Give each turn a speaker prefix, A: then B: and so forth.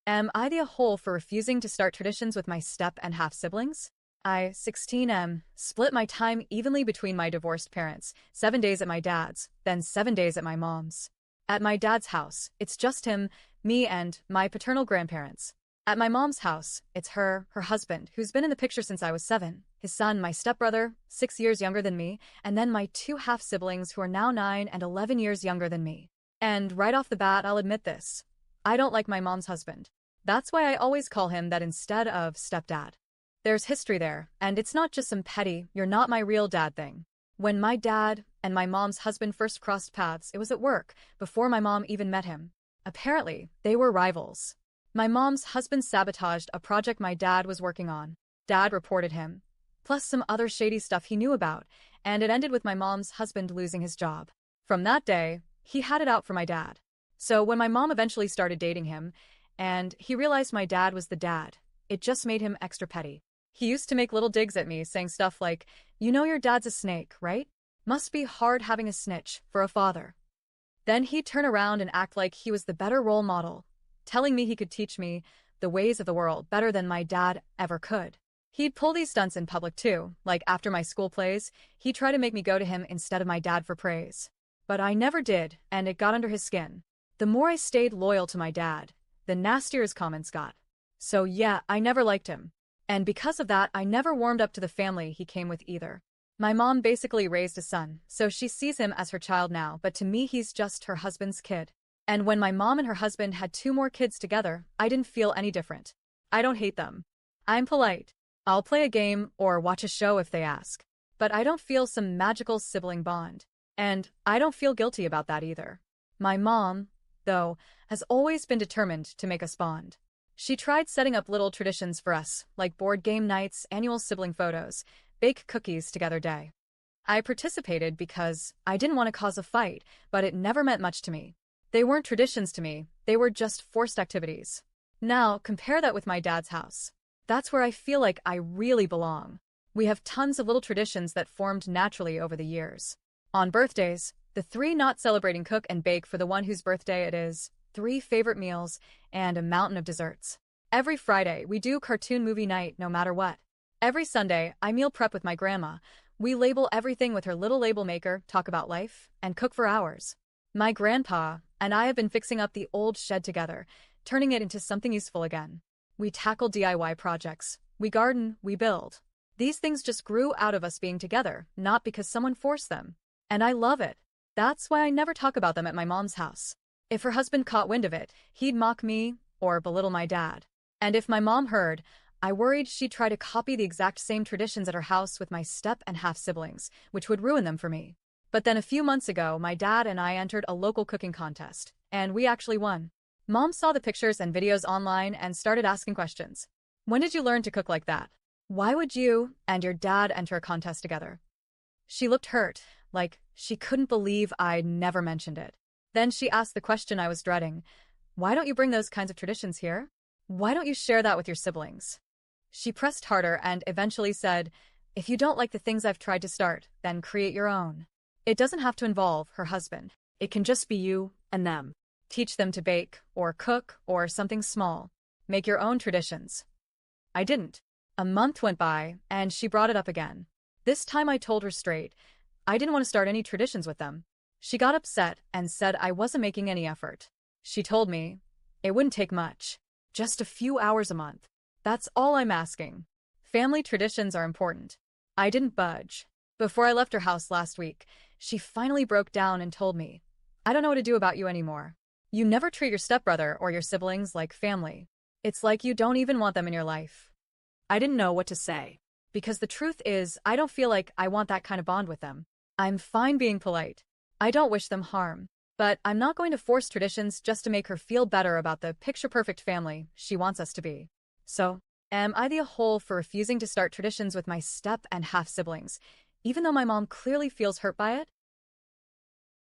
A: Am I the whole for refusing to start traditions with my step and half siblings? I, 16M, split my time evenly between my divorced parents, 7 days at my dad's, then 7 days at my mom's. At my dad's house, it's just him, me, and my paternal grandparents. At my mom's house, it's her husband, who's been in the picture since I was 7, his son, my stepbrother, 6 years younger than me, and then my two half-siblings who are now 9 and 11 years younger than me. And right off the bat, I'll admit this. I don't like my mom's husband. That's why I always call him that instead of stepdad. There's history there, and it's not just some petty, you're not my real dad thing. When my dad and my mom's husband first crossed paths, it was at work, before my mom even met him. Apparently, they were rivals. My mom's husband sabotaged a project my dad was working on. Dad reported him, plus some other shady stuff he knew about, and it ended with my mom's husband losing his job. From that day, he had it out for my dad. So when my mom eventually started dating him, and he realized my dad was the dad, it just made him extra petty. He used to make little digs at me, saying stuff like, "You know your dad's a snake, right? Must be hard having a snitch for a father." Then he'd turn around and act like he was the better role model, telling me he could teach me the ways of the world better than my dad ever could. He'd pull these stunts in public too, like after my school plays, he'd try to make me go to him instead of my dad for praise. But I never did, and it got under his skin. The more I stayed loyal to my dad, the nastier his comments got. So yeah, I never liked him. And because of that, I never warmed up to the family he came with either. My mom basically raised a son, so she sees him as her child now, but to me he's just her husband's kid. And when my mom and her husband had 2 more kids together, I didn't feel any different. I don't hate them. I'm polite. I'll play a game or watch a show if they ask. But I don't feel some magical sibling bond. And I don't feel guilty about that either. My mom, though, has always been determined to make us bond. She tried setting up little traditions for us, like board game nights, annual sibling photos, bake cookies together day. I participated because I didn't want to cause a fight, but it never meant much to me. They weren't traditions to me, they were just forced activities. Now, compare that with my dad's house. That's where I feel like I really belong. We have tons of little traditions that formed naturally over the years. On birthdays, the 3 not celebrating cook and bake for the one whose birthday it is, 3 favorite meals, and a mountain of desserts. Every Friday, we do cartoon movie night no matter what. Every Sunday, I meal prep with my grandma. We label everything with her little label maker, talk about life, and cook for hours. My grandpa and I have been fixing up the old shed together, turning it into something useful again. We tackle DIY projects. We garden, we build. These things just grew out of us being together, not because someone forced them. And I love it. That's why I never talk about them at my mom's house. If her husband caught wind of it, he'd mock me or belittle my dad. And if my mom heard, I worried she'd try to copy the exact same traditions at her house with my step and half siblings, which would ruin them for me. But then a few months ago, my dad and I entered a local cooking contest, and we actually won. Mom saw the pictures and videos online and started asking questions. When did you learn to cook like that? Why would you and your dad enter a contest together? She looked hurt, like she couldn't believe I'd never mentioned it. Then she asked the question I was dreading. Why don't you bring those kinds of traditions here? Why don't you share that with your siblings? She pressed harder and eventually said, if you don't like the things I've tried to start, then create your own. It doesn't have to involve her husband. It can just be you and them. Teach them to bake, or cook, or something small. Make your own traditions. I didn't. A month went by, and she brought it up again. This time I told her straight. I didn't want to start any traditions with them. She got upset and said I wasn't making any effort. She told me, it wouldn't take much. Just a few hours a month. That's all I'm asking. Family traditions are important. I didn't budge. Before I left her house last week, she finally broke down and told me, I don't know what to do about you anymore. You never treat your stepbrother or your siblings like family. It's like you don't even want them in your life. I didn't know what to say. Because the truth is, I don't feel like I want that kind of bond with them. I'm fine being polite. I don't wish them harm. But I'm not going to force traditions just to make her feel better about the picture-perfect family she wants us to be. So, am I the whole for refusing to start traditions with my step and half siblings, even though my mom clearly feels hurt by it?